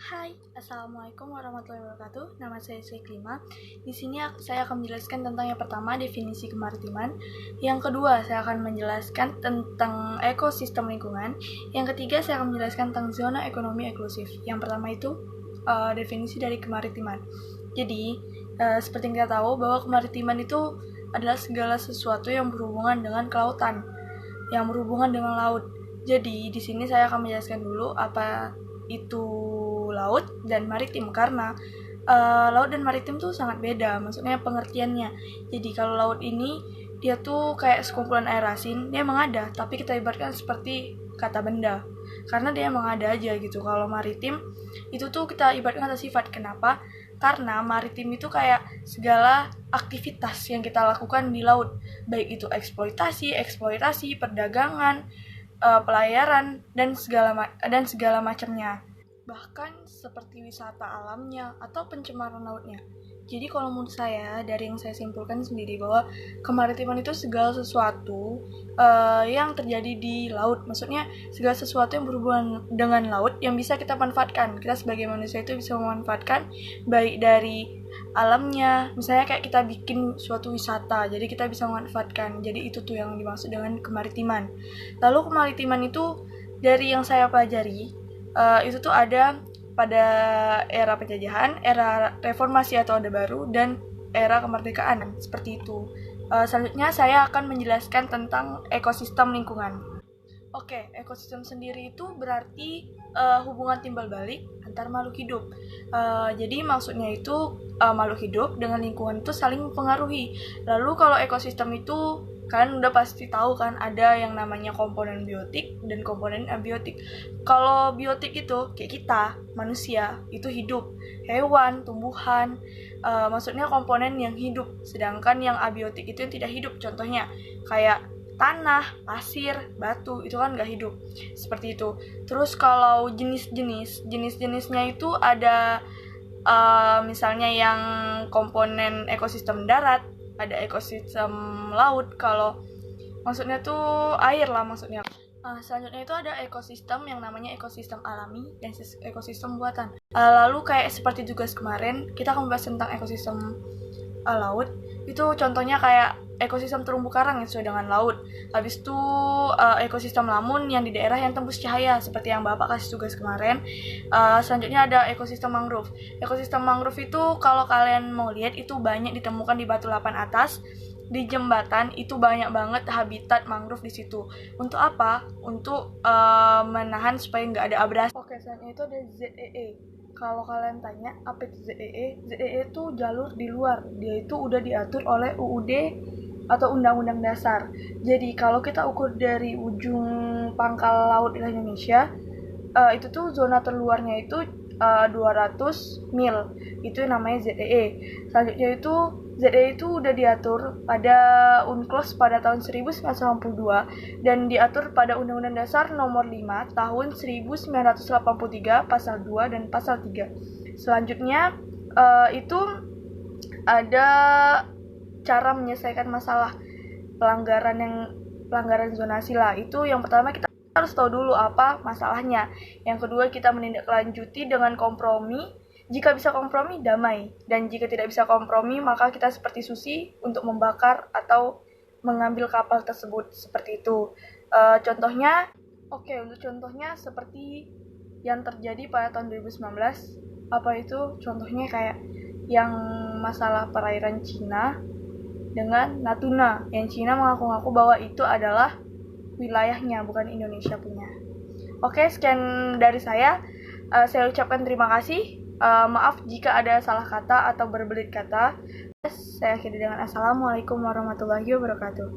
Hai, Assalamualaikum warahmatullahi wabarakatuh. Nama saya Syeklima. Di sini saya akan menjelaskan tentang yang pertama, definisi kemaritiman. Yang kedua, saya akan menjelaskan tentang ekosistem lingkungan. Yang ketiga, saya akan menjelaskan tentang zona ekonomi eksklusif. Yang pertama itu definisi dari kemaritiman. Jadi, seperti yang kita tahu bahwa kemaritiman itu adalah segala sesuatu yang berhubungan dengan kelautan, yang berhubungan dengan laut. Jadi, di sini saya akan menjelaskan dulu apa itu laut dan maritim, karena laut dan maritim tuh sangat beda, maksudnya pengertiannya. Jadi kalau laut ini dia tuh kayak sekumpulan air asin, dia emang ada, tapi kita ibaratkan seperti kata benda, karena dia emang ada aja gitu. Kalau maritim itu tuh kita ibaratkan kata sifat. Kenapa? Karena maritim itu kayak segala aktivitas yang kita lakukan di laut, baik itu eksploitasi, perdagangan, pelayaran dan segala macamnya, bahkan seperti wisata alamnya atau pencemaran lautnya. Jadi kalau menurut saya, dari yang saya simpulkan sendiri, bahwa kemaritiman itu segala sesuatu yang terjadi di laut. Maksudnya segala sesuatu yang berhubungan dengan laut yang bisa kita manfaatkan. Kita sebagai manusia itu bisa memanfaatkan baik dari alamnya, misalnya kayak kita bikin suatu wisata, jadi kita bisa memanfaatkan. Jadi itu tuh yang dimaksud dengan kemaritiman. Lalu kemaritiman itu dari yang saya pelajari, itu tuh ada pada era penjajahan, era reformasi atau Orde Baru, dan era kemerdekaan, seperti itu. Selanjutnya saya akan menjelaskan tentang ekosistem lingkungan. Oke, ekosistem sendiri itu berarti hubungan timbal balik antar makhluk hidup. Jadi maksudnya itu makhluk hidup dengan lingkungan itu saling mempengaruhi. Lalu kalau ekosistem itu kalian udah pasti tahu kan, ada yang namanya komponen biotik dan komponen abiotik. Kalau biotik itu kayak kita, manusia, itu hidup. Hewan, tumbuhan, maksudnya komponen yang hidup. Sedangkan yang abiotik itu yang tidak hidup. Contohnya kayak tanah, pasir, batu, itu kan nggak hidup. Seperti itu. Terus kalau jenis-jenisnya itu ada misalnya yang komponen ekosistem darat, ada ekosistem laut. Kalau maksudnya tuh air lah maksudnya. Selanjutnya itu ada ekosistem yang namanya ekosistem alami dan ekosistem buatan. Lalu kayak seperti tugas kemarin, kita akan membahas tentang ekosistem laut. Itu contohnya kayak ekosistem terumbu karang yang sesuai dengan laut. Habis itu ekosistem lamun yang di daerah yang tembus cahaya, seperti yang Bapak kasih tugas kemarin. Selanjutnya ada ekosistem mangrove. Ekosistem mangrove itu kalau kalian mau lihat itu banyak ditemukan di Batu Lapan atas. Di jembatan itu banyak banget habitat mangrove di situ. Untuk apa? Untuk menahan supaya nggak ada abrasi. Oke, selanjutnya itu ada ZEE. Kalau kalian tanya apa itu ZEE, ZEE itu jalur di luar. Dia itu udah diatur oleh UUD atau Undang-Undang Dasar. Jadi kalau kita ukur dari ujung pangkal laut Indonesia, itu tuh zona terluarnya itu 200 mil. Itu yang namanya ZEE. Selanjutnya itu ZEE itu udah diatur pada UNCLOS pada tahun 1982 dan diatur pada Undang-Undang Dasar Nomor 5 tahun 1983 Pasal 2 dan Pasal 3. Selanjutnya itu ada cara menyelesaikan masalah pelanggaran zonasi lah. Itu yang pertama, kita harus tahu dulu apa masalahnya. Yang kedua, kita menindaklanjuti dengan kompromi. Jika bisa kompromi, damai. Dan jika tidak bisa kompromi, maka kita seperti Susi untuk membakar atau mengambil kapal tersebut. Seperti itu. Untuk contohnya seperti yang terjadi pada tahun 2019. Apa itu? Contohnya kayak yang masalah perairan Cina dengan Natuna. Yang Cina mengaku-ngaku bahwa itu adalah wilayahnya, bukan Indonesia punya. Oke, sekian dari saya. Saya ucapkan terima kasih. Maaf jika ada salah kata atau berbelit kata. Saya akhiri dengan Assalamualaikum warahmatullahi wabarakatuh.